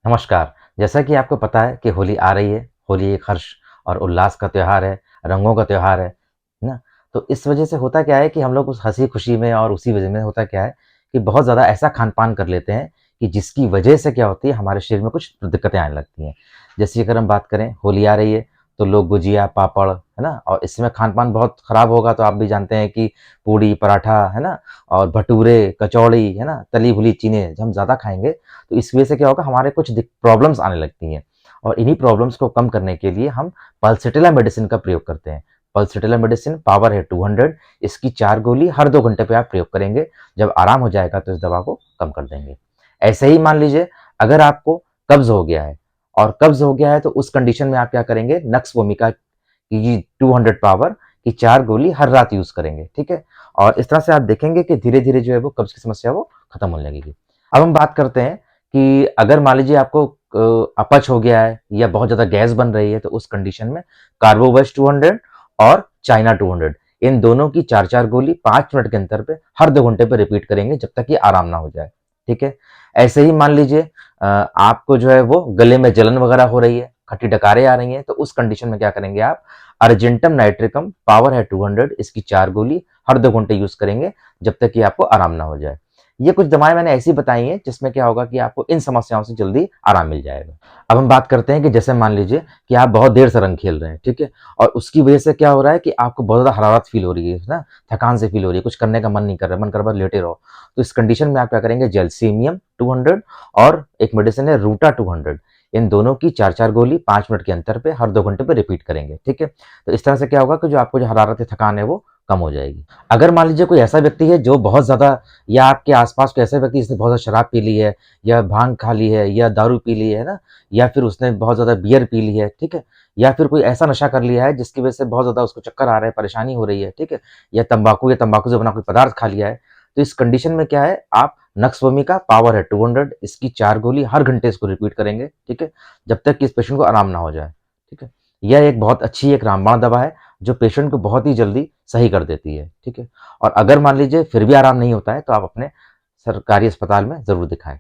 नमस्कार। जैसा कि आपको पता है कि होली आ रही है। होली एक हर्ष और उल्लास का त्योहार है, रंगों का त्योहार है ना? तो इस वजह से होता क्या है कि हम लोग उस हँसी-खुशी में और उसी वजह में होता क्या है कि बहुत ज़्यादा ऐसा खान-पान कर लेते हैं कि जिसकी वजह से क्या होती है, हमारे शरीर में कुछ दिक्कतें आने लगती हैं। जैसे अगर हम बात करें, होली आ रही है, तो लोग गुजिया, पापड़, है ना? और इसमें खान-पान बहुत खराब होगा तो आप भी जानते हैं कि पूड़ी, पराठा, है ना? और भटूरे, कचौड़ी, है ना? तली-भुनी चीज़ें जब हम ज़्यादा खाएँगे तो इस वजह से क्या होगा, हमारे कुछ प्रॉब्लम्स आने लगती हैं और इन्हीं प्रॉब्लम्स को कम करने के लिए हम पल्सटिला मेडिसिन का प्रयोग करते हैं। पल्सटिला मेडिसिन पावर है 200। इसकी 4 गोली हर 2 घंटे पे आप प्रयोग करेंगे। जब आराम हो जाएगा तो इस दवा को कम कर देंगे। ऐसे ही मान लीजिए, अगर आपको कब्ज़ हो गया है और कब्ज़ हो गया है तो उस कंडीशन में आप क्या करेंगे, नक्स वोमिका की 200 पावर की 4 गोली हर रात यूज़ करेंगे, ठीक है? और इस तरह से आप देखेंगे कि धीरे-धीरे जो है वो कब्ज़ की समस्या वो खत्म होने लगेगी। अब हम बात करते हैं कि अगर मान लीजिए आपको अपच हो गया है या बहुत ज़्यादा गैस बन रही है, तो उस कंडीशन में कार्बोवेस्ट 200 और चाइना 200 इन दोनों की 4-4 गोली 5 मिनट के अंतर पे हर 2 घंटे पे रिपीट करेंगे जब तक कि आराम ना हो जाए, ठीक है? ऐसे ही मान लीजिए आपको जो है वो गले में जलन वगैरह हो रही है, खट्टी डकारें आ रही हैं, तो उस कंडीशन में क्या करेंगे आप, अर्जेंटम नाइट्रिकम पावर है 200 इसकी 4 गोली हर 2 घंटे यूज़ करेंगे जब तक कि आपको आराम ना हो जाए। ये कुछ दवाएँ मैंने ऐसी बताई हैं जिसमें क्या होगा कि आपको इन समस्याओं से जल्दी आराम मिल जाएगा। अब हम बात करते हैं कि जैसे मान लीजिए कि आप बहुत देर से रंग खेल रहे हैं, ठीक है? और उसकी वजह से क्या हो रहा है कि आपको बहुत ज़्यादा हरारत फ़ील हो रही है ना? थकान सी फ़ील हो रही है, कुछ करने का मन नहीं कर रहा है, मन कर रहा है लेटे रहो। तो इस कंडीशन में आप क्या करेंगे, जेलसीमियम 200 और एक मेडिसिन है रूटा 200 इन दोनों की 4-4 गोली 5 मिनट के अंतर पे हर 2 घंटे पे रिपीट करेंगे, ठीक है? तो इस तरह से क्या होगा कि जो आपको जो हरारत है, थकान है वो कम हो जाएगी। अगर मान लीजिए कोई ऐसा व्यक्ति है जो बहुत ज़्यादा या आपके आस-पास कोई ऐसा व्यक्ति जिसने बहुत ज़्यादा शराब पी ली है या भांग खा ली है या दारू पी ली है ना? या फिर उसने बहुत ज़्यादा बियर पी ली है, ठीक है? या फिर कोई ऐसा नशा कर लिया है जिसकी वजह से बहुत ज़्यादा उसको चक्कर आ रहा है, परेशानी हो रही है, ठीक है? या तंबाकू से बना कोई पदार्थ खा लिया है, तो इस कंडीशन में क्या है, आप नक्सवमी का पावर है 200 इसकी 4 गोली हर घंटे इसको रिपीट करेंगे, ठीक है? जब तक कि इस पेशेंट को आराम ना हो जाए, ठीक है? यह एक बहुत अच्छी एक रामबाण दवा है, जो पेशेंट को बहुत ही जल्दी सही कर देती है, ठीक है? और अगर मान लीजिए फिर भी आराम नहीं होता है, तो आप अपने सरकारी अस्पताल में ज़रूर दिखाएँ।